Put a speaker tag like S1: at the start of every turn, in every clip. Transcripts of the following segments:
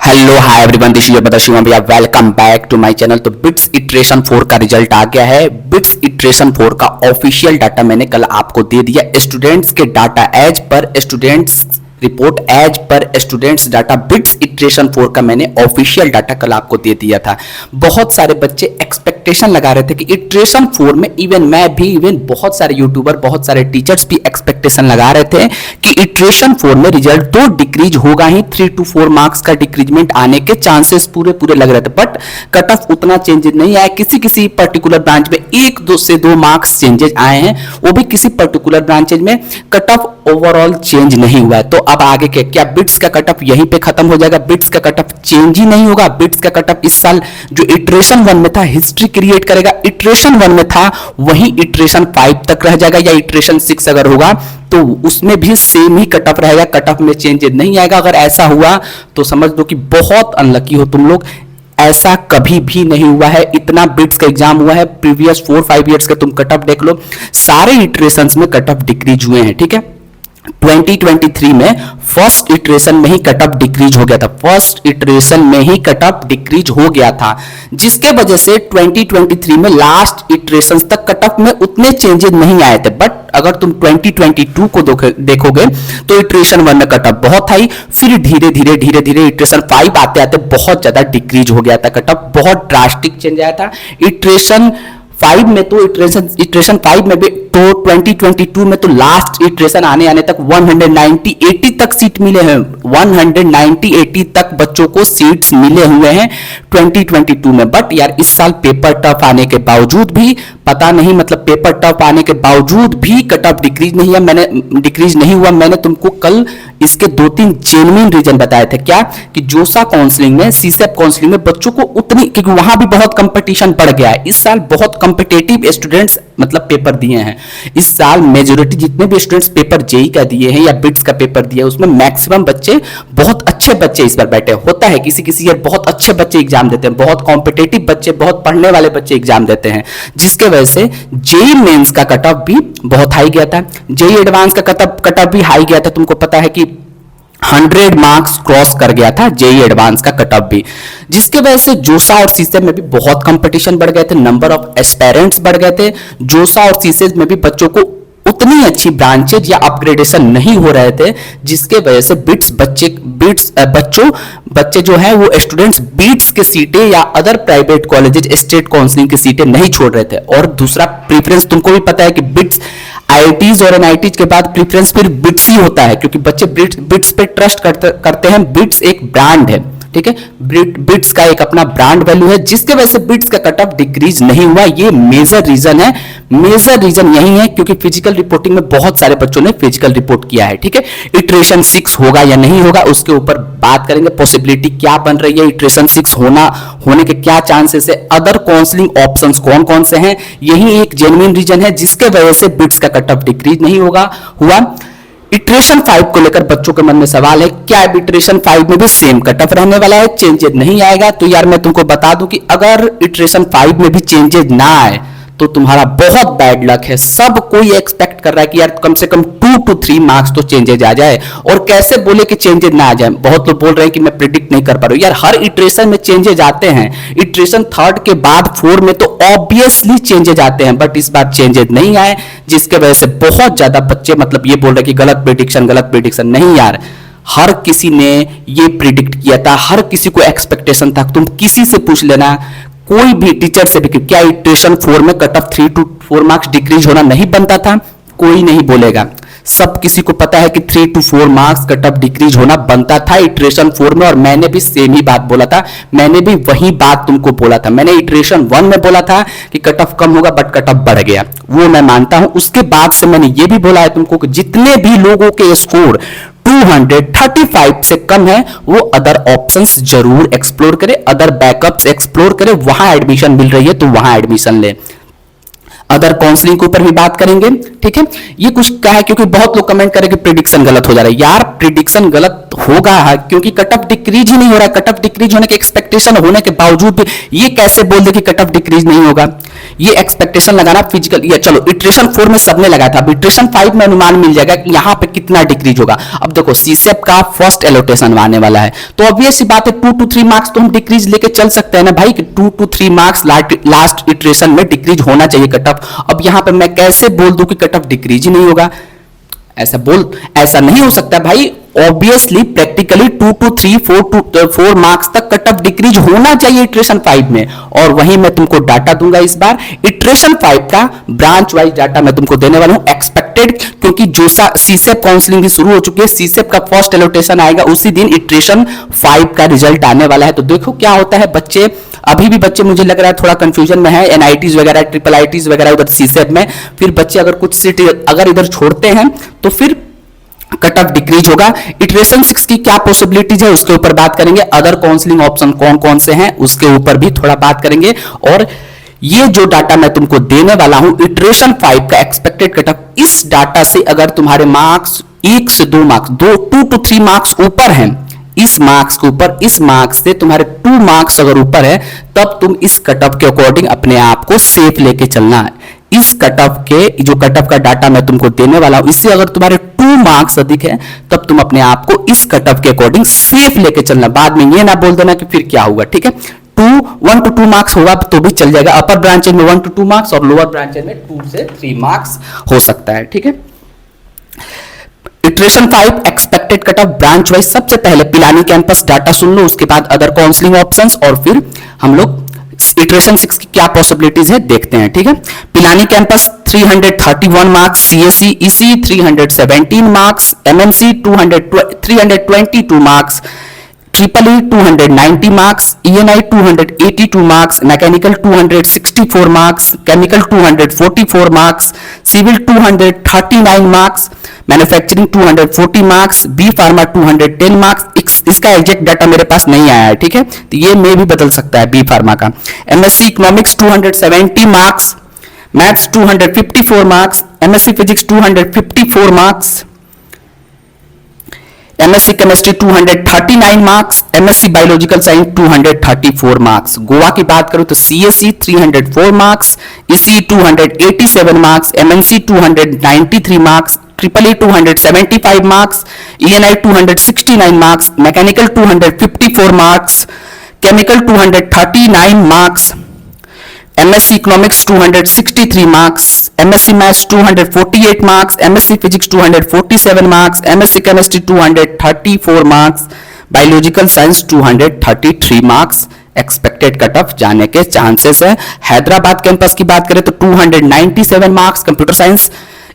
S1: Hello hi everyone, this is your Shivam bhaiya. Welcome back to my channel. तो BITS iteration 4 का result आ गया है। Bits iteration 4 का official data मैंने कल आपको दे दिया। स्टूडेंट्स के data as per students report as per students data BITS iteration 4 का मैंने ऑफिशियल डाटा कल आपको दे दिया था। बहुत सारे बच्चे एक्सपेक्टेशन लगा रहे थे कि इटरेशन 4 में इवन मैं भी, इवन बहुत सारे यूट्यूबर, बहुत सारे टीचर्स भी एक्सपेक्टेशन लगा रहे थे कि इटरेशन 4 में रिजल्ट तो डिक्रीज होगा ही, 3 to 4 मार्क्स का डिक्रीजमेंट आने के चांसेस पूरे लग रहे थे। बट कट ऑफ उतना चेंजेस नहीं आया। किसी पर्टिकुलर ब्रांच में 1 से 2 मार्क्स चेंजेस आए हैं, वो भी किसी पर्टिकुलर ब्रांचेज में। कट ऑफ ओवरऑल चेंज नहीं हुआ है। तो अब आगे क्या बिट्स का कट ऑफ यहीं पे खत्म हो जाएगा? बिट्स का कट ऑफ चेंज ही नहीं होगा। बिट्स का कट ऑफ इस साल जो इटरेशन 1 में था हिस्ट्री क्रिएट करेगा। इटरेशन 1 में था वही इटरेशन 5 तक रह जाएगा, या इटरेशन 6 अगर होगा तो उसमें भी सेम ही कट ऑफ रहेगा। कट ऑफ में चेंज नहीं आएगा। अगर ऐसा हुआ तो समझ दो कि बहुत अनलकी हो तुम लोग। ऐसा कभी भी नहीं हुआ है। इतना बिट्स का एग्जाम हुआ है, प्रीवियस 4-5 ईयर्स का तुम कट ऑफ देख लो, सारे इटरेशंस में कट ऑफ डिक्रीज हुए हैं। ठीक है, 2023 में फर्स्ट इटरेशन में ही कट ऑफ डिक्रीज हो गया था। फर्स्ट इटरेशन में ही कट ऑफ डिक्रीज हो गया था, जिसके वजह से 2023 में लास्ट इटरेशन तक कट ऑफ में उतने चेंजेस नहीं आए थे। बट अगर तुम 2022 को देखोगे तो इटरेशन 1 में कट ऑफ बहुत हाई, फिर धीरे धीरे इटरेशन 5 आते आते बहुत ज्यादा डिक्रीज हो गया था। कट ऑफ बहुत ड्रास्टिक चेंज आया था। इटरेशन 5 में तो इटरेशन 5 में भी तो 2022 में तो लास्ट इटरेशन आने तक 190-80 तक सीट मिले हैं। 190-80 तक बच्चों को सीट्स मिले हुए हैं 2022 में। बट यार इस साल पेपर टफ आने के बावजूद भी, पता नहीं मतलब पेपर टफ आने के बावजूद भी कट ऑफ डिक्रीज नहीं हुआ। मैंने तुमको कल इसके 2-3 जेन्युइन रीजन बताए थे। क्या कि जोसा काउंसलिंग में, सीसेप काउंसलिंग में बच्चों को उतनी, क्योंकि वहां भी बहुत कंपटीशन बढ़ गया है। इस साल बहुत कॉम्पिटेटिव स्टूडेंट्स मतलब पेपर दिए हैं। इस साल मेजोरिटी जितने भी स्टूडेंट्स पेपर जेई का दिए हैं या बिट्स का पेपर दिए, उसमें मैक्सिमम बच्चे, बहुत अच्छे बच्चे इस बार बैठे। होता है किसी ईयर बहुत अच्छे बच्चे एग्जाम देते हैं, बहुत कॉम्पिटेटिव बच्चे, बहुत पढ़ने वाले बच्चे एग्जाम देते हैं, जिसके वजह से जेई मेंस का कट ऑफ भी बहुत हाई गया था। जेई एडवांस का कट ऑफ भी हाई गया था। तुमको पता है कि 100 मार्क्स क्रॉस कर गया था जेई एडवांस का कट ऑफ भी, जिसके वजह से जोसा और सीसे में भी बहुत कंपटीशन बढ़ गए थे। नंबर ऑफ एस्पायरेंट्स बढ़ गए थे। जोसा और सीसे में भी बच्चों को उतनी अच्छी ब्रांचेज या अपग्रेडेशन नहीं हो रहे थे, जिसके वजह से बच्चे जो है वो स्टूडेंट्स बीट्स के सीटें या other private colleges, state counselling की सीटें नहीं छोड़ रहे थे। और दूसरा प्रीफरेंस तुमको भी पता है कि बिट्स आईआईटीज और एनआईटीज के बाद प्रीफरेंस फिर बिट्स ही होता है, क्योंकि बच्चे बिट्स पे ट्रस्ट करते हैं। बिट्स एक ब्रांड है, ठीक है, बिट्स का एक अपना ब्रांड वैल्यू है, जिसके वजह से बिट्स का कट ऑफ डिक्रीज नहीं हुआ। ये मेजर रीजन है। मेजर रीजन यही है क्योंकि फिजिकल रिपोर्टिंग में बहुत सारे बच्चों ने फिजिकल रिपोर्ट किया है। ठीक है, इटरेशन 6 होगा या नहीं होगा उसके ऊपर बात करेंगे। पॉसिबिलिटी क्या बन रही है, इटरेशन 6 होने के क्या चांसेस है, अदर काउंसलिंग ऑप्शंस कौन कौन से हैं, यही एक जेन्युइन रीजन है जिसके वजह से बिट्स का कट ऑफ डिक्रीज नहीं हुआ। इटरेशन 5 को लेकर बच्चों के मन में सवाल है, क्या इटरेशन 5 में भी सेम कट ऑफ रहने वाला है, चेंजेस नहीं आएगा? तो यार मैं तुमको बता दूं कि अगर इटरेशन 5 में भी चेंजेस ना आए तो तुम्हारा बहुत बैड लक है। सब कोई एक्सपेक्ट कर रहा है कि यार कम से कम 2 to 3 मार्क्स तो चेंजेज आ जाए। और कैसे बोले कि चेंजेज ना आ जाए? बहुत लोग बोल रहे हैं कि मैं प्रिडिक्ट नहीं कर पा रहा हूं। यार हर इटरेशन में चेंजेज आते हैं। इटरेशन 3 के बाद 4 में तो ऑब्वियसली चेंजेज आते हैं, बट इस बार चेंजेज नहीं आए, जिसके वजह से बहुत ज्यादा बच्चे मतलब ये बोल रहे हैं कि गलत प्रिडिक्शन। नहीं यार, हर किसी ने ये प्रिडिक्ट किया था, हर किसी को एक्सपेक्टेशन था। तुम किसी से पूछ लेना, कोई भी टीचर से भी, क्या इटरेशन 4 में cut off 3 to 4 marks decrease होना नहीं बनता था? कोई नहीं बोलेगा। सब किसी को पता है कि 3 to 4 marks cut off decrease होना बनता था इटरेशन 4 में। और मैंने भी सेम ही बात बोला था। मैंने भी वही बात तुमको बोला था। मैंने इटरेशन 1 में बोला था कि कट ऑफ कम होगा, बट कट ऑफ बढ़ गया, वो मैं मानता हूं। उसके बाद से मैंने ये भी बोला है तुमको कि जितने भी लोगों के स्कोर 235 से कम है वो अदर ऑप्शंस जरूर एक्सप्लोर करे, अदर बैकअप्स एक्सप्लोर करे। वहां एडमिशन मिल रही है तो वहां एडमिशन ले। अदर काउंसलिंग के ऊपर भी बात करेंगे, ठीक है। ये कुछ क्या है, क्योंकि बहुत लोग कमेंट करें कि प्रिडिक्शन गलत हो जा रहा है। यार प्रिडिक्शन गलत होगा क्योंकि कट ऑफ डिक्रीज ही नहीं हो रहा है। कट ऑफ डिक्रीज होने के एक्सपेक्टेशन होने के बावजूद भी ये कैसे बोल दे कि कट ऑफ डिक्रीज नहीं होगा। ये एक्सपेक्टेशन लगाना फिजिकल, ये चलो इटरेशन 4 में सबने लगाया था, अब इटरेशन 5 में अनुमान मिल जाएगा कि यहां पे कितना डिक्रीज होगा। अब देखो सीसेप का फर्स्ट एलोटेशन आने वाला है, तो ऑब्वियस सी बात है 2 to 3 मार्क्स तो हम डिक्रीज लेके चल सकते हैं ना भाई, कि 2 to 3 मार्क्स लास्ट इटरेशन में डिक्रीज होना चाहिए कट ऑफ। अब यहां पे मैं कैसे बोल दूं कि कट ऑफ डिक्रीज ही नहीं होगा, ऐसा नहीं हो सकता भाई। ऑब्वियसली प्रैक्टिकली 2 to 3 4 मार्क्स तक कट ऑफ डिक्रीज होना चाहिए इटरेशन 5 में, और वहीं मैं तुमको डाटा दूंगा इस बार। इटरेशन 5 का ब्रांच वाइज डाटा मैं तुमको देने वाला हूं एक्सपेक्टेड, क्योंकि जो सीसेप काउंसलिंग भी शुरू हो चुकी है, सीसेप का फर्स्ट एलोटेशन आएगा उसी दिन इटरेशन 5 का रिजल्ट आने वाला है। तो देखो क्या होता है, बच्चे अभी भी बच्चे मुझे लग रहा है थोड़ा कंफ्यूजन में है, एनआईटीज वगैरह ट्रिपल आईटीज वगैरह उधर सीसेप में, फिर बच्चे अगर कुछ सीट अगर इधर छोड़ते हैं तो फिर कट ऑफ डिक्रीज होगा। इटरेशन 6 की क्या पॉसिबिलिटीज है उसके ऊपर बात करेंगे, अदर काउंसलिंग ऑप्शन कौन कौन से हैं उसके ऊपर भी थोड़ा बात करेंगे, और ये जो डाटा मैं तुमको देने वाला हूं इटरेशन 5 का एक्सपेक्टेड कट ऑफ, इस डाटा से अगर तुम्हारे मार्क्स 1 से 2 मार्क्स 2 to 3 मार्क्स ऊपर हैं, इस मार्क्स के ऊपर, इस मार्क्स से तुम्हारे 2 मार्क्स अगर ऊपर है, तब तुम इस कट ऑफ के अकॉर्डिंग अपने आप को सेफ लेके चलना है। इस कट ऑफ के जो कट ऑफ का डाटा मैं तुमको देने वाला हूं, इससे अगर तुम्हारे 2 मार्क्स अधिक है तब तुम अपने आप को इस कट ऑफ के अकॉर्डिंग सेफ लेके चलना। बाद में ये ना बोल देना कि फिर क्या होगा, ठीक है। 1 to 2 मार्क्स होगा तो भी चल जाएगा, अपर ब्रांचेज में 1 to 2 मार्क्स और लोअर ब्रांचेज में 2 से 3 मार्क्स हो सकता है, ठीक है। Iteration 5 expected cut off branch wise, सबसे पहले पिलानी कैंपस डाटा सुन लो, उसके बाद अदर काउंसलिंग ऑप्शंस, और फिर हम लोग इटरेशन 6 की क्या पॉसिबिलिटीज है देखते हैं, ठीक है। Pilani campus 331 marks, CSC EC 317 marks, MMC 322 marks, triple E 290 marks, ENI 282 marks, mechanical 264 marks, chemical 244 marks, civil 239 marks, manufacturing 240 marks, B pharma 210 marks. इसका एग्जैक्ट डाटा मेरे पास नहीं आया है, ठीक है, तो ये में भी बदल सकता है बी फार्मा का। MSc economics 270 marks, maths 254 marks, MSc physics 254 marks, MSc chemistry 239 marks, MSc biological science 234 marks. Goa की बात करूं तो CSC 304 marks, EC 287 marks, MNC 293 marks, triple ई 275 marks, ENI 269 marks, mechanical 254 marks, chemical 239 marks, MSc economics 263 marks, MSc maths 248 marks, MSc physics 247 marks, MSc chemistry 234 marks, biological science 233 marks. Expected cut off जाने के chances है। Hyderabad campus की बात करें तो 297 marks computer science,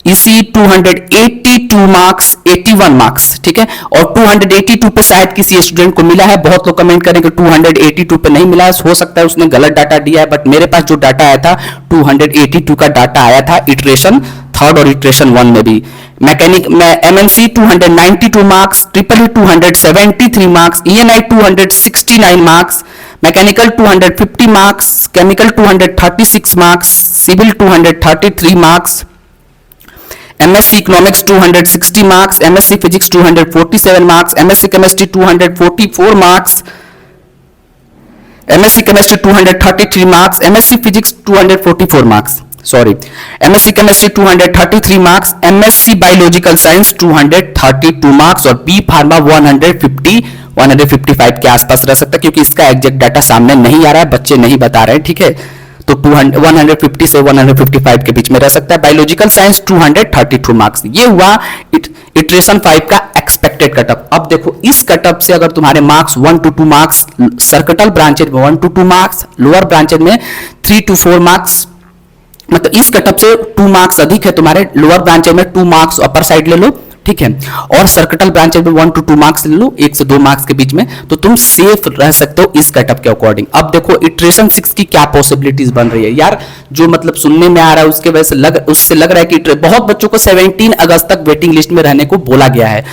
S1: इसी 282 marks, 81 marks, ठीक है, और 282 पे शायद किसी स्टूडेंट को मिला है। बहुत लोग कमेंट करें कि 282 पे नहीं मिला है, हो सकता है उसने गलत डाटा दिया है, बट मेरे पास जो डाटा आया था 282 का डाटा आया था इटरेशन 3rd और इटरेशन 1 में भी। मैकेनिक में MNC 292 marks, triple E 273 marks, ENI 269 marks, mechanical 250 marks, chemical 236 marks, civil 233 marks, MSc economics 260 marks, MSc physics 247 marks, MSc chemistry 244 marks, MSc chemistry 233 marks, MSc physics 244 marks, sorry, MSc chemistry 233 marks, MSc biological science 232 marks, और B pharma 155 के आसपास रह सकता है, क्योंकि इसका exact data सामने नहीं आ रहा है, बच्चे नहीं बता रहे हैं, ठीक है, तो 150 से 155 के बीच में रह सकता है। Biological science 232 marks. ये हुआ इटरेशन 5 का एक्सपेक्टेड कटअप। अब देखो इस कटअप से अगर तुम्हारे marks 1 to 2 marks circuital branches में 1 to 2 मार्क्स, लोअर ब्रांचेज में 3 to 4 मार्क्स, मतलब इस कटअप से 2 मार्क्स अधिक है तुम्हारे, लोअर ब्रांचेज में 2 मार्क्स अपर साइड ले लो, ठीक है, और सर्किटल ब्रांचेज में 1 to 2 मार्क्स ले लो, 1 से 2 मार्क्स के बीच में, तो तुम सेफ रह सकते हो इस कटअप के अकॉर्डिंग। अब देखो इटरेशन 6 की क्या पॉसिबिलिटीज बन रही है यार, जो मतलब सुनने में आ रहा है उसके वजह से उससे लग रहा है कि बहुत बच्चों को 17 अगस्त तक वेटिंग लिस्ट में रहने को बोला गया है।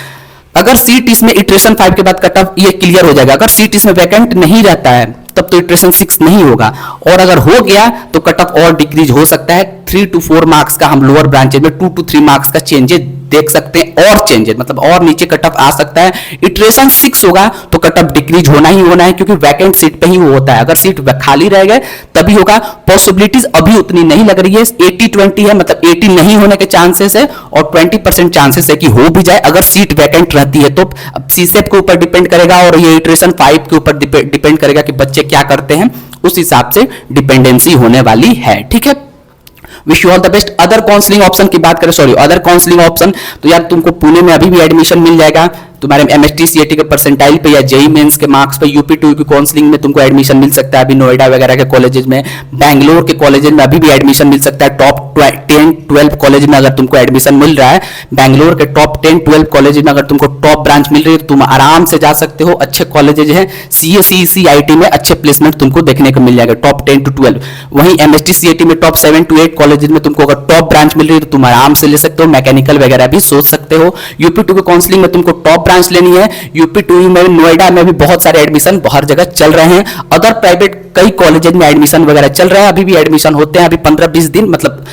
S1: अगर सीट इसमें इटरेशन 5 के बाद कटअप ये क्लियर हो जाएगा, अगर सीट इसमें वैकेंट नहीं रहता है तब तो इटरेशन 6 नहीं होगा, और अगर हो गया तो कटअप और डिक्रीज हो सकता है। 3 to 4 मार्क्स का हम लोअर ब्रांचेज में 2 to 3 मार्क्स का चेंजेस देख सकते हैं, और चेंजेस मतलब और नीचे कट ऑफ आ सकता है। इटरेशन 6 होगा तो कट ऑफ डिक्रीज होना ही होना है, क्योंकि वैकेंट सीट पे ही वो होता है। अगर सीट खाली रह गए तभी होगा। पॉसिबिलिटीज अभी उतनी नहीं लग रही है, 80-20 है, मतलब 80 नहीं होने के चांसेस है और 20% चांसेस है कि हो भी जाए अगर सीट वैकेंट रहती है तो। अब सीसेट के ऊपर डिपेंड करेगा और ये इटरेशन 5 के ऊपर डिपेंड करेगा कि बच्चे क्या करते हैं, उस हिसाब से डिपेंडेंसी होने वाली है। ठीक है, wish you all the best. Other counselling option की बात करें, सॉरी अदर काउंसलिंग ऑप्शन, तो यार तुमको पुणे में अभी भी एडमिशन मिल जाएगा तुम्हारे एमएसटी सीएटी के परसेंटाइल पे या जेई मेंस के मार्क्स पे। यूपी टू की काउंसलिंग में तुमको एडमिशन मिल सकता है अभी नोएडा वगैरह के कॉलेजेस में। बैंगलोर के कॉलेजेस में अभी भी एडमिशन मिल सकता है। टॉप 10-12 कॉलेज में अगर तुमको एडमिशन मिल रहा है, बैंगलोर के टॉप 10-12 कॉलेज में अगर तुमको टॉप ब्रांच मिल रही है तो तुम आराम से जा सकते हो। अच्छे कॉलेजेस हैं, सीएसई सीआईटी में अच्छे प्लेसमेंट तुमको देखने को मिल जाएगा टॉप 10 to 12। वहीं एमएसटी सीएटी में टॉप 7 to 8 कॉलेज में तुमको अगर टॉप ब्रांच मिल रही है तो तुम आराम से ले सकते हो, मैकेनिकल वगैरह भी सोच सकते हो। यूपी टू की काउंसलिंग में तुमको टॉप ब्रांच लेनी है। यूपी टू में नोएडा में भी बहुत सारे एडमिशन हर जगह चल रहे हैं। अदर प्राइवेट कई कॉलेजेस में एडमिशन वगैरह चल रहा है, अभी भी एडमिशन होते हैं। अभी 15-20 दिन मतलब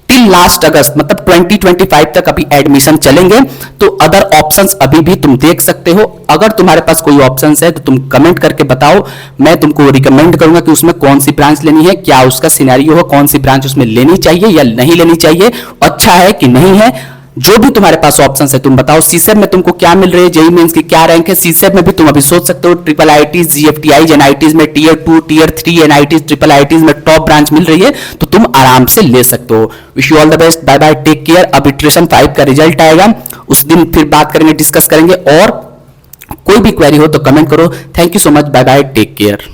S1: टिल लास्ट अगस्त मतलब 2025 तक अभी एडमिशन चलेंगे, तो अदर ऑप्शंस अभी भी तुम देख सकते हो। अगर तुम्हारे पास कोई ऑप्शंस है तो तुम कमेंट करके बताओ, मैं तुमको रिकमेंड करूंगा कि उसमें कौन सी ब्रांच लेनी है, क्या उसका सिनेरियो है, कौन सी ब्रांच उसमें लेनी चाहिए या नहीं लेनी चाहिए, अच्छा है कि नहीं है। जो भी तुम्हारे पास ऑप्शन है तुम बताओ। सीसेट में तुमको क्या मिल रही है, जेई मेंस की क्या रैंक है, सीसेट में भी तुम अभी सोच सकते हो। ट्रिपल आईटी, जीएफटीआई एनआईटीज में tier 2 tier 3 NITs triple ITs में टॉप ब्रांच मिल रही है तो तुम आराम से ले सकते हो। Wish you all the best, bye bye, take care. अब इटरेशन 5 का रिजल्ट आएगा, उस दिन फिर बात करेंगे, डिस्कस करेंगे, और कोई भी क्वेरी हो तो कमेंट करो। Thank you so much, bye bye, take care.